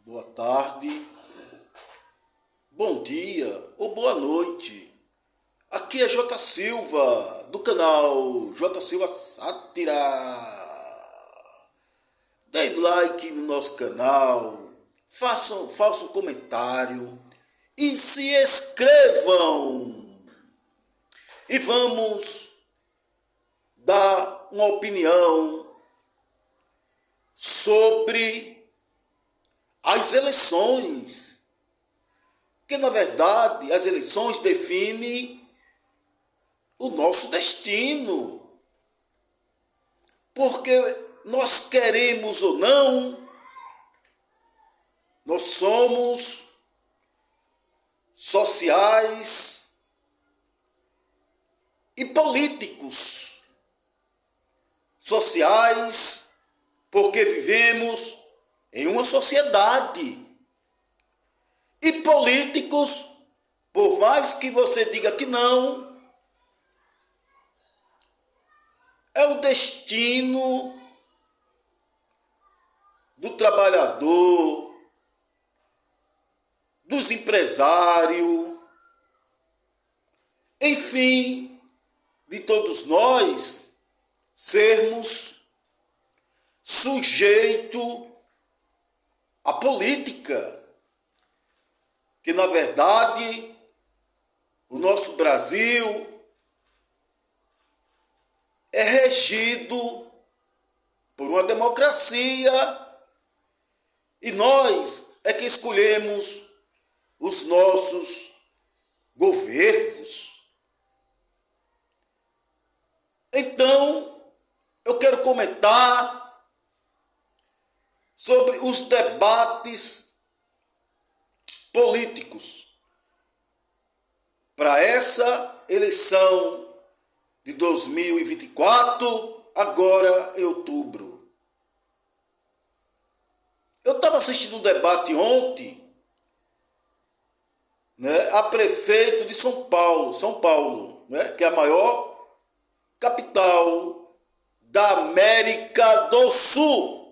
boa tarde, bom dia ou boa noite. Aqui é J. Silva, do canal J. Silva Sátira. Deem like no nosso canal, façam um comentário e se inscrevam. E vamos dar uma opinião sobre as eleições, que na verdade as eleições definem o nosso destino, porque nós queremos ou não, nós somos sociais e políticos. Sociais porque vivemos em uma sociedade, e políticos, por mais que você diga que não, é o destino do trabalhador, dos empresários, enfim, de todos nós sermos sujeito à política, que na verdade o nosso Brasil é regido por uma democracia e nós é que escolhemos os nossos governos. Então, eu quero comentar sobre os debates políticos para essa eleição de 2024, agora em outubro. Eu estava assistindo um debate ontem, a prefeito de São Paulo, que é a maior capital da América do Sul.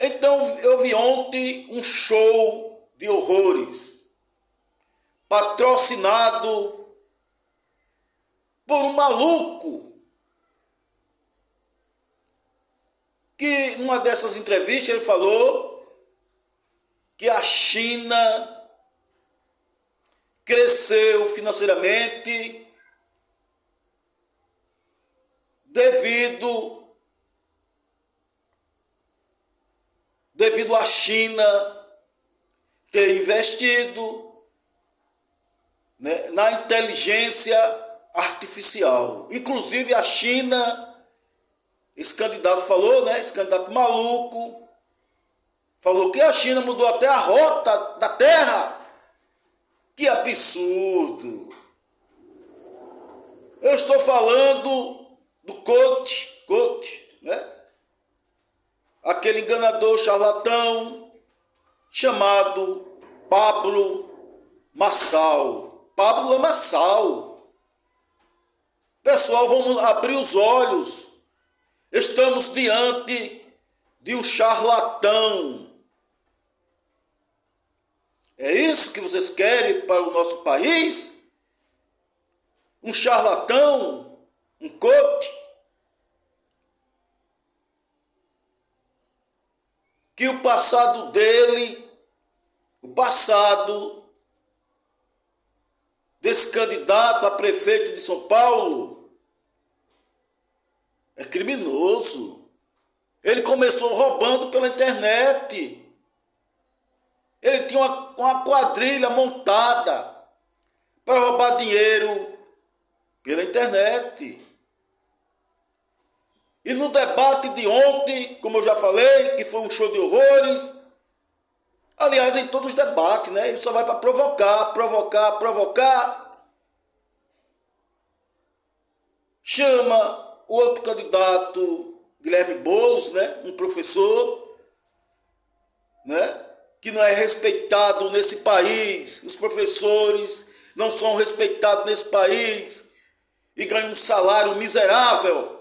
Então eu vi ontem um show de horrores, patrocinado por um maluco, que numa dessas entrevistas ele falou que a China cresceu financeiramente devido à China ter investido na inteligência artificial. Inclusive a China, esse candidato falou, esse candidato maluco, falou que a China mudou até a rota da Terra. Que absurdo! Eu estou falando do coach, aquele enganador charlatão chamado Pablo Marçal. Pablo Marçal. Pessoal, vamos abrir os olhos. Estamos diante de um charlatão. É isso que vocês querem para o nosso país? Um charlatão? Um coach? Que o passado dele, o passado desse candidato a prefeito de São Paulo é criminoso. Ele começou roubando pela internet. Ele tinha uma quadrilha montada para roubar dinheiro pela internet. E no debate de ontem, como eu já falei, que foi um show de horrores, aliás, em todos os debates, ele só vai para provocar. Chama o outro candidato, Guilherme Boulos, um professor, que não é respeitado nesse país. Os professores não são respeitados nesse país e ganham um salário miserável.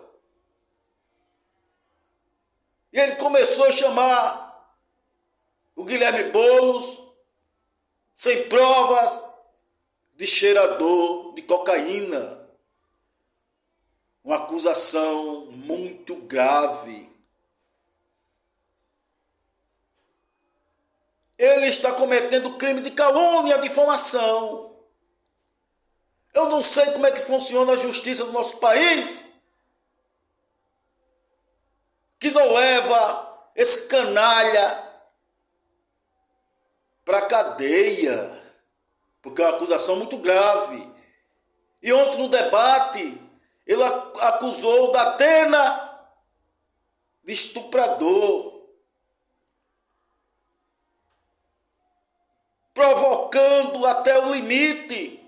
E ele começou a chamar Guilherme Boulos, sem provas, de cheirador de cocaína. Uma acusação muito grave. Ele está cometendo crime de calúnia, difamação. Eu não sei como é que funciona a justiça do nosso país, que não leva esse canalha para a cadeia, porque é uma acusação muito grave. E ontem no debate, ele acusou o Datena de estuprador, provocando até o limite.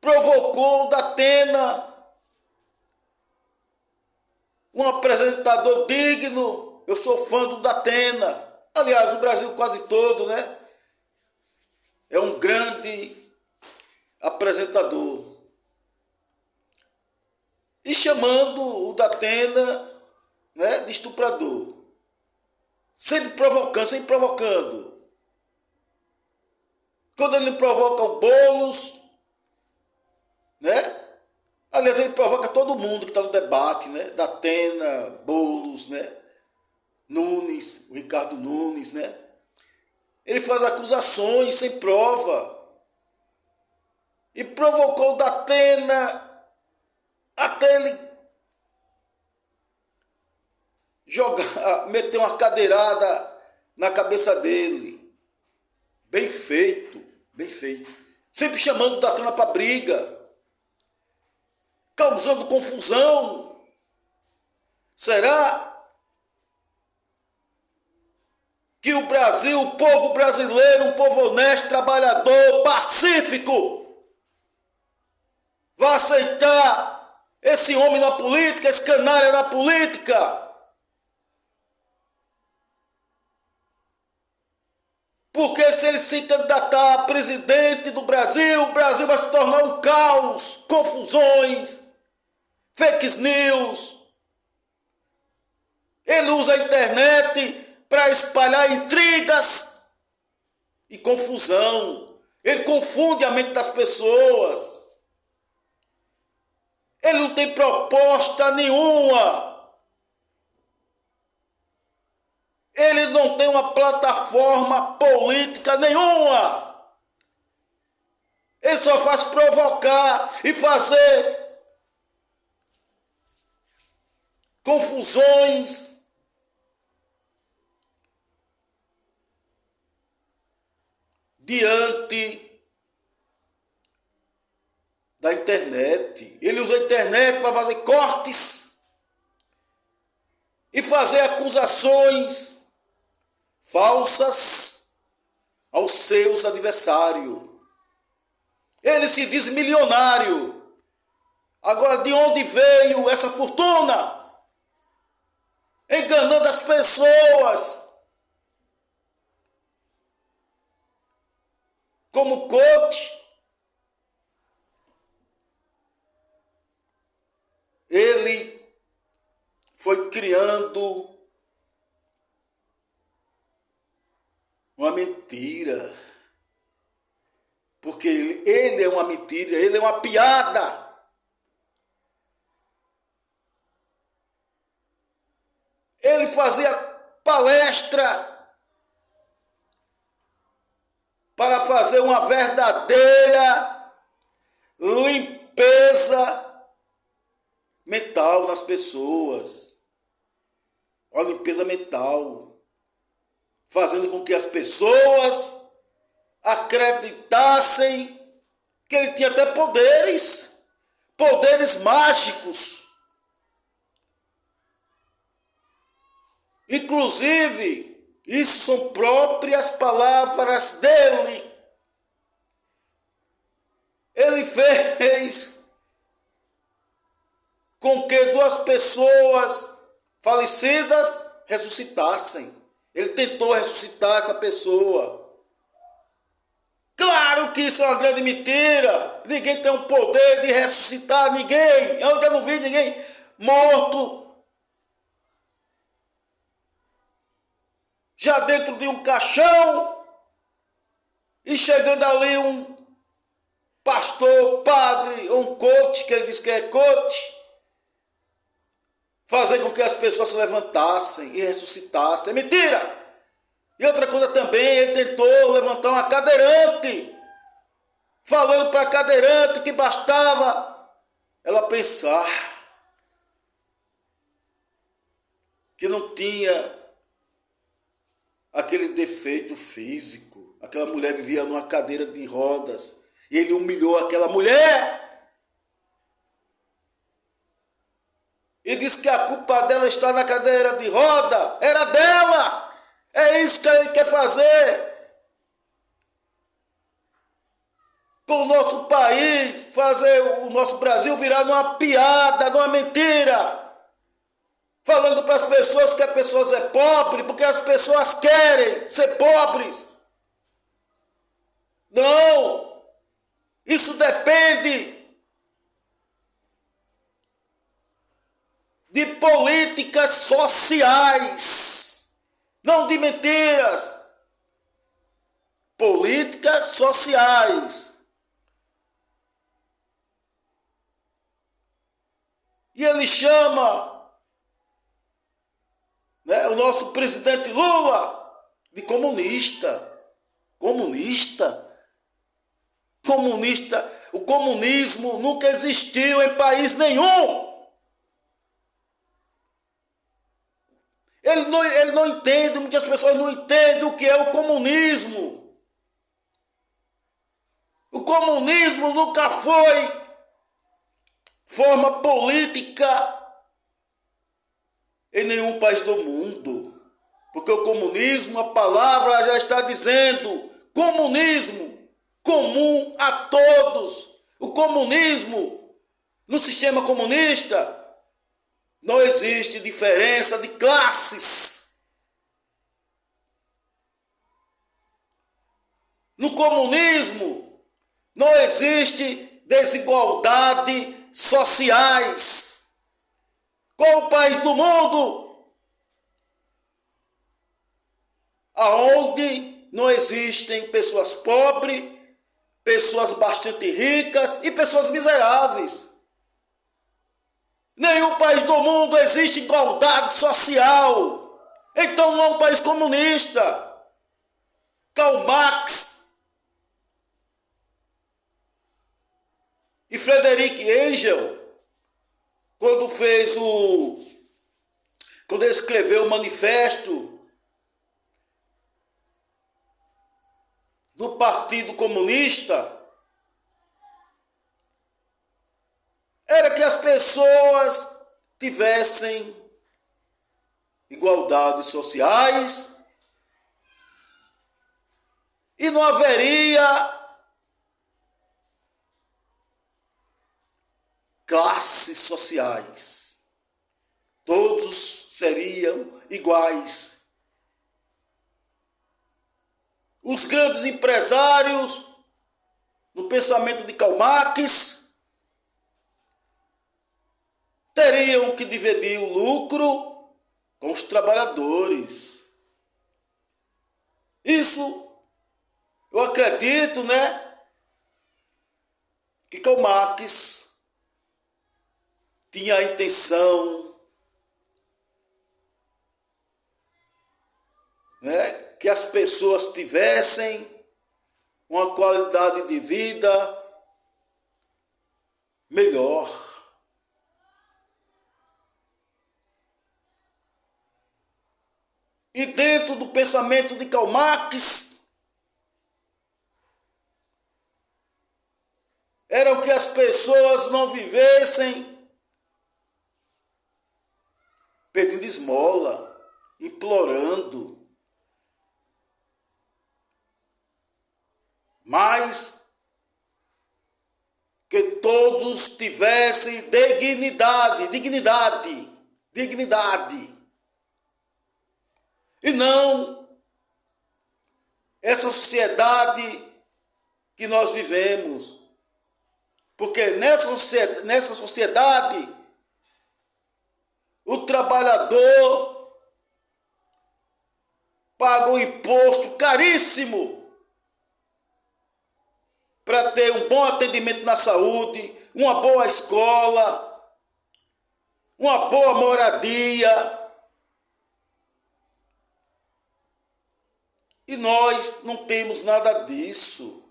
Provocou o Datena, um apresentador digno. Eu sou fã do Datena. Aliás, o Brasil quase todo, né? É um grande apresentador. E chamando o Datena, né, de estuprador. Sempre provocando. Quando ele provoca o Boulos, né? Aliás, ele provoca todo mundo que está no debate, né? Datena, Boulos, né? Nunes, o Ricardo Nunes, né? Ele faz acusações sem prova. E provocou o Datena até ele jogar, meter uma cadeirada na cabeça dele. Bem feito, bem feito. Sempre chamando o Datena para briga, causando confusão. Será que o Brasil, o povo brasileiro, um povo honesto, trabalhador, pacífico, vai aceitar esse homem na política, esse canalha na política? Porque se ele se candidatar a presidente do Brasil, o Brasil vai se tornar um caos, confusões, fake news. Ele usa a internet para espalhar intrigas e confusão. Ele confunde a mente das pessoas. Ele não tem proposta nenhuma. Ele não tem uma plataforma política nenhuma. Ele só faz provocar e fazer confusões. Diante da internet. Ele usa a internet para fazer cortes e fazer acusações falsas aos seus adversários. Ele se diz milionário. Agora, de onde veio essa fortuna? Enganando as pessoas. Como coach, ele foi criando uma mentira. Porque ele é uma mentira, ele é uma piada. Ele fazia palestra para fazer uma verdadeira limpeza mental nas pessoas. Uma limpeza mental. Fazendo com que as pessoas acreditassem que ele tinha até poderes mágicos. Inclusive, isso são próprias palavras dele. Ele fez com que 2 pessoas falecidas ressuscitassem. Ele tentou ressuscitar essa pessoa. Claro que isso é uma grande mentira. Ninguém tem o poder de ressuscitar ninguém. Eu ainda não vi ninguém morto já dentro de um caixão, e chegando ali um pastor, padre, um coach, que ele diz que é coach, fazer com que as pessoas se levantassem e ressuscitassem. É mentira! E outra coisa também, ele tentou levantar uma cadeirante, falando para a cadeirante que bastava ela pensar que não tinha aquele defeito físico. Aquela mulher vivia numa cadeira de rodas e ele humilhou aquela mulher e disse que a culpa dela está na cadeira de roda, era dela. É isso que ele quer fazer com o nosso país, fazer o nosso Brasil virar numa piada, numa mentira. Falando para as pessoas que as pessoas é pobre, porque as pessoas querem ser pobres. Não! Isso depende de políticas sociais, não de mentiras. Políticas sociais. E ele chama, né, o nosso presidente Lula de comunista. Comunista. Comunista. O comunismo nunca existiu em país nenhum. Ele não entende, muitas pessoas não entendem o que é o comunismo. O comunismo nunca foi forma política em nenhum país do mundo. Porque o comunismo, a palavra já está dizendo, comunismo, comum a todos. O comunismo, no sistema comunista, não existe diferença de classes. No comunismo, não existe desigualdade sociais. Qual o país do mundo aonde não existem pessoas pobres, pessoas bastante ricas e pessoas miseráveis? Nenhum país do mundo existe igualdade social. Então não é um país comunista. Karl Marx e Friedrich Engels, quando ele escreveu o manifesto do Partido Comunista, era que as pessoas tivessem igualdades sociais e não haveria classes sociais. Todos seriam iguais. Os grandes empresários, no pensamento de Karl Marx, teriam que dividir o lucro com os trabalhadores. Isso, eu acredito, né, que Karl Marx tinha a intenção, né, que as pessoas tivessem uma qualidade de vida melhor. E dentro do pensamento de Karl Marx, era que as pessoas não vivessem pedindo esmola, implorando, mas que todos tivessem dignidade. E não essa sociedade que nós vivemos. Porque nessa sociedade, o trabalhador, para pagam imposto caríssimo para ter um bom atendimento na saúde, uma boa escola, uma boa moradia. E nós não temos nada disso.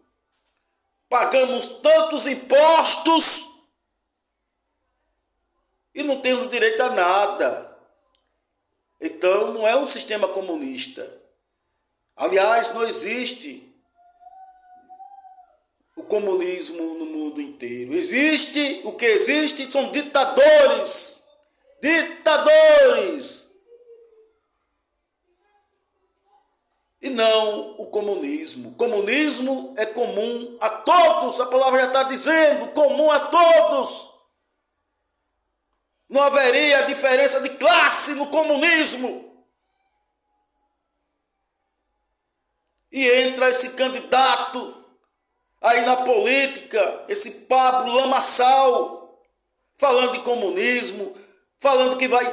Pagamos tantos impostos e não temos direito a nada. Então não é um sistema comunista. Aliás, não existe o comunismo no mundo inteiro. Existe, o que existe são ditadores. Ditadores. E não o comunismo. O comunismo é comum a todos. A palavra já está dizendo, comum a todos. Não haveria diferença de classe no comunismo. E entra esse candidato aí na política, esse Pablo Lamaçal, falando de comunismo, falando que vai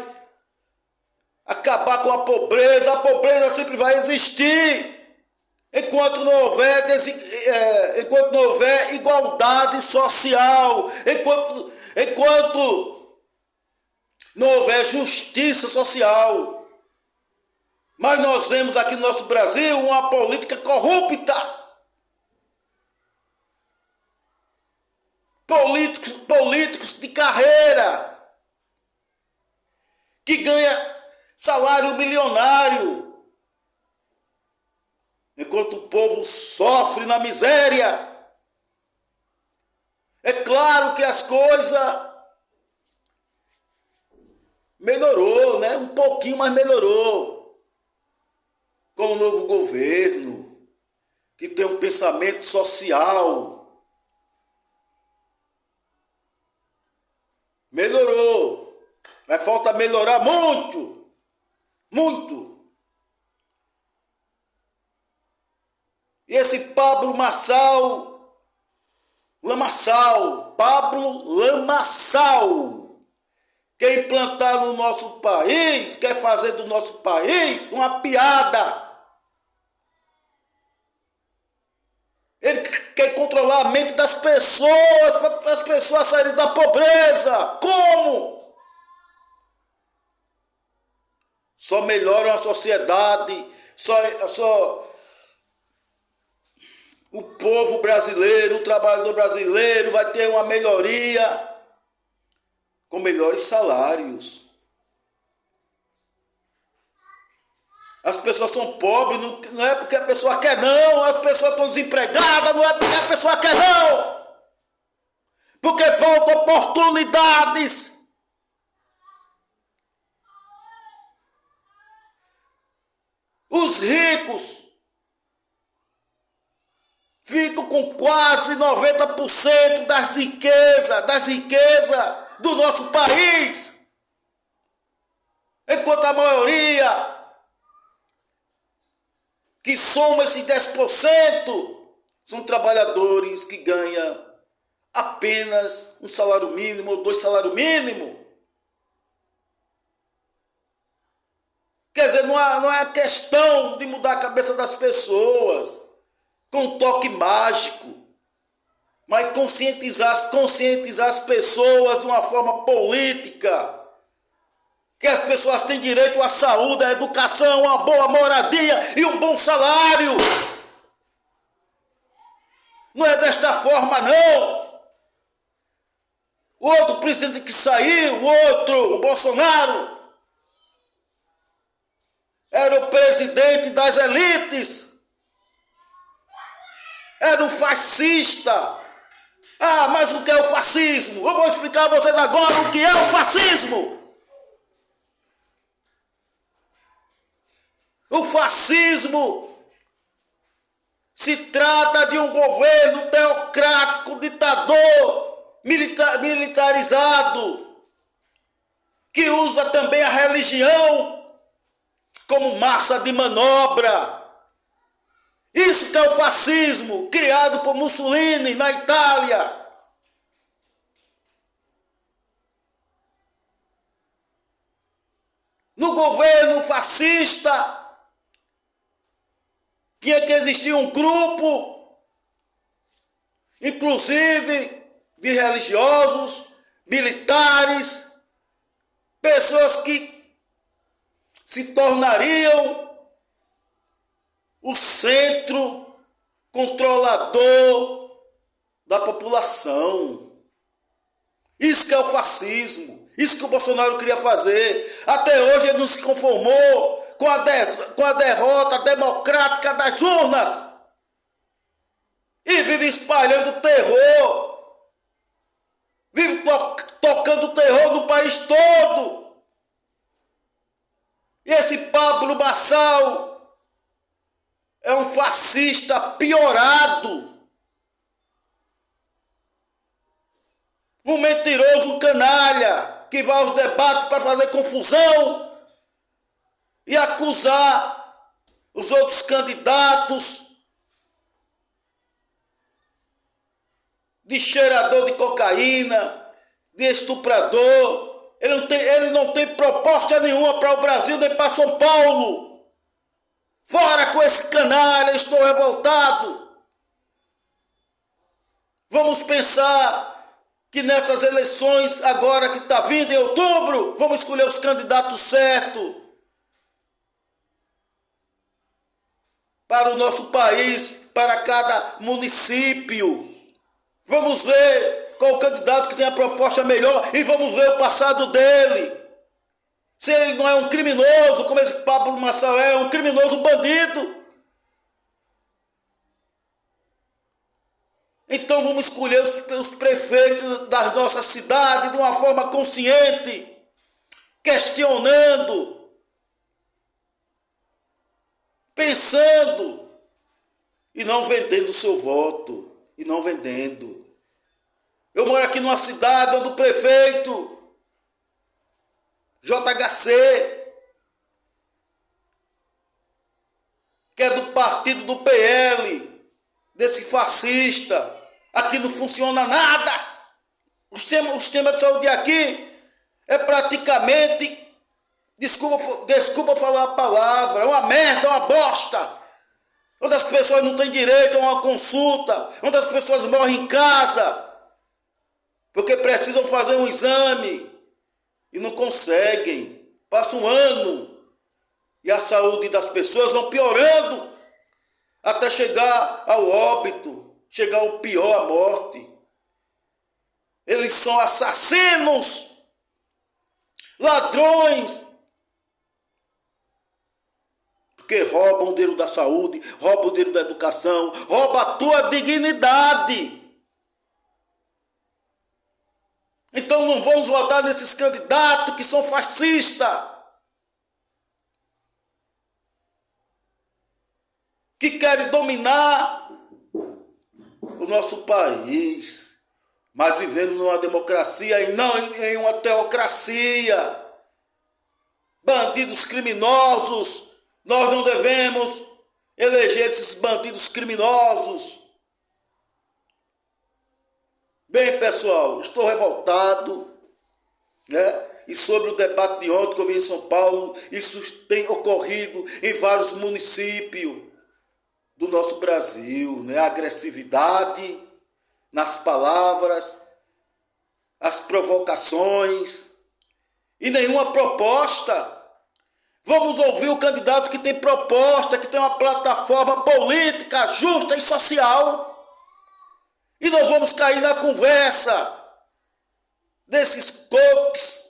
acabar com a pobreza sempre vai existir, enquanto não houver igualdade social, enquanto não houver justiça social. Mas nós vemos aqui no nosso Brasil uma política corrupta. Políticos de carreira que ganha salário milionário, enquanto o povo sofre na miséria. É claro que as coisas melhorou, né? Um pouquinho, mas melhorou. Com o novo governo, que tem um pensamento social. Melhorou. Mas falta melhorar muito. Muito. E esse Pablo Lamaçal, quer implantar no nosso país, quer fazer do nosso país uma piada. Ele quer controlar a mente das pessoas, para as pessoas saírem da pobreza. Como? Só melhora a sociedade, só o povo brasileiro, o trabalhador brasileiro vai ter uma melhoria com melhores salários. As pessoas são pobres, não é porque a pessoa quer não, as pessoas estão desempregadas, não é porque a pessoa quer não. Porque faltam oportunidades. Os ricos ficam com quase 90% das riquezas do nosso país. Enquanto a maioria que soma esses 10%, são trabalhadores que ganham apenas um salário mínimo ou 2 salários mínimos. Quer dizer, não é questão de mudar a cabeça das pessoas com um toque mágico, mas conscientizar as pessoas de uma forma política, que as pessoas têm direito à saúde, à educação, a uma boa moradia e um bom salário. Não é desta forma, não. O outro presidente que saiu, o Bolsonaro, era o presidente das elites. Era um fascista. Ah, mas o que é o fascismo? Eu vou explicar a vocês agora o que é o fascismo. O fascismo se trata de um governo teocrático, ditador, militarizado, que usa também a religião como massa de manobra. Isso que é o fascismo, criado por Mussolini na Itália. No governo fascista, Tinha que existir um grupo, inclusive de religiosos, militares, pessoas que se tornariam o centro controlador da população. Isso que é o fascismo, isso que o Bolsonaro queria fazer. Até hoje ele não se conformou com a derrota democrática das urnas e vive espalhando terror, vive tocando terror no país todo. E esse Pablo Marçal é um fascista piorado, um mentiroso, um canalha, que vai aos debates para fazer confusão e acusar os outros candidatos de cheirador de cocaína, de estuprador. Ele não tem proposta nenhuma para o Brasil nem para São Paulo. Fora com esse canalha, estou revoltado. Vamos pensar que nessas eleições agora que está vindo em outubro, vamos escolher os candidatos certos para o nosso país, para cada município. Vamos ver qual o candidato que tem a proposta melhor e vamos ver o passado dele. Se ele não é um criminoso, como esse Pablo Marçal é um criminoso bandido. Então vamos escolher os prefeitos das nossas cidades de uma forma consciente, questionando, pensando e não vendendo o seu voto, e não vendendo. Eu moro aqui numa cidade onde o prefeito JHC, que é do partido do PL, desse fascista, aqui não funciona nada. O sistema de saúde aqui é praticamente, desculpa falar a palavra, é uma merda, é uma bosta. Onde as pessoas não têm direito a uma consulta, onde as pessoas morrem em casa, porque precisam fazer um exame e não conseguem. Passa um ano e a saúde das pessoas vão piorando até chegar ao óbito, chegar ao pior, a morte. Eles são assassinos, ladrões, porque roubam o dinheiro da saúde, roubam o dinheiro da educação, roubam a tua dignidade. Então não vamos votar nesses candidatos que são fascistas, que querem dominar o nosso país, mas vivendo numa democracia e não em uma teocracia. Bandidos criminosos, nós não devemos eleger esses bandidos criminosos. Bem, pessoal, estou revoltado, né? E sobre o debate de ontem que eu vi em São Paulo, isso tem ocorrido em vários municípios do nosso Brasil, né? A agressividade nas palavras, as provocações e nenhuma proposta. Vamos ouvir o candidato que tem proposta, que tem uma plataforma política justa e social. E nós vamos cair na conversa desses coques,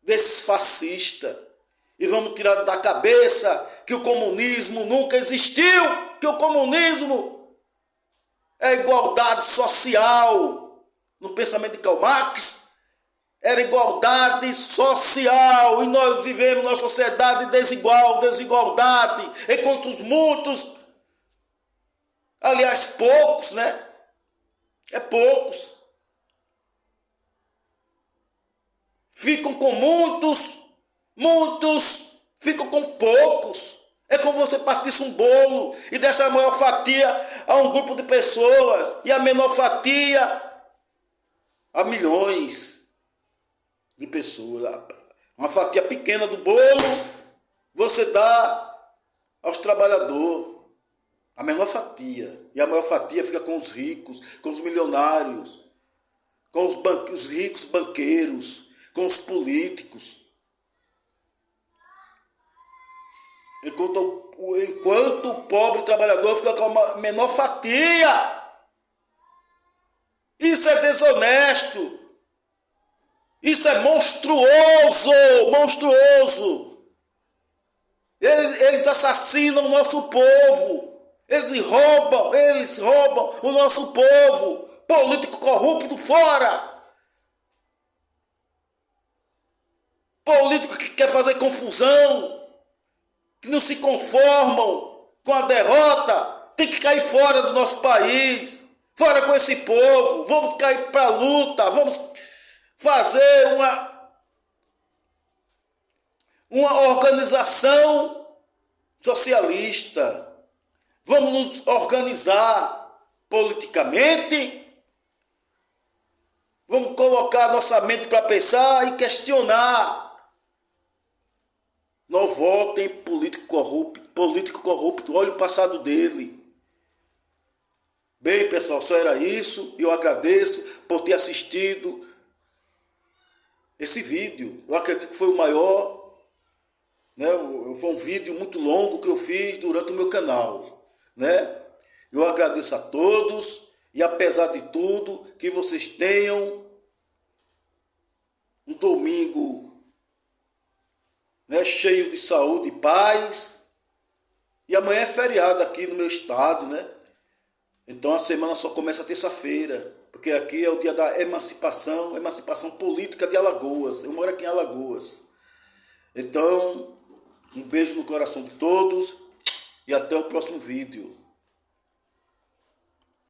desses fascistas. E vamos tirar da cabeça que o comunismo nunca existiu, que o comunismo é igualdade social. No pensamento de Karl Marx, era igualdade social. E nós vivemos numa sociedade desigual, desigualdade, enquanto os muitos, aliás, poucos, né? É poucos. Ficam com muitos ficam com poucos. É como você partisse um bolo e desse a maior fatia a um grupo de pessoas e a menor fatia a milhões de pessoas. Uma fatia pequena do bolo você dá aos trabalhadores, a menor fatia. E a maior fatia fica com os ricos, com os milionários, com os ricos banqueiros, com os políticos. Enquanto o pobre trabalhador fica com a menor fatia. Isso é desonesto. Isso é monstruoso, monstruoso. Eles assassinam o nosso povo. Eles roubam o nosso povo. Político corrupto fora. Político que quer fazer confusão, que não se conformam com a derrota, tem que cair fora do nosso país, fora com esse povo. Vamos cair para a luta, vamos fazer uma organização socialista. Vamos nos organizar politicamente. Vamos colocar nossa mente para pensar e questionar. Não votem político corrupto, olha o passado dele. Bem, pessoal, só era isso. Eu agradeço por ter assistido esse vídeo. Eu acredito que foi o maior, né? Foi um vídeo muito longo que eu fiz durante o meu canal, né? Eu agradeço a todos e, apesar de tudo, que vocês tenham um domingo, né, cheio de saúde e paz. E amanhã é feriado aqui no meu estado, né? Então a semana só começa terça-feira, porque aqui é o dia da emancipação política de Alagoas. Eu moro aqui em Alagoas. Então, um beijo no coração de todos e até o próximo vídeo.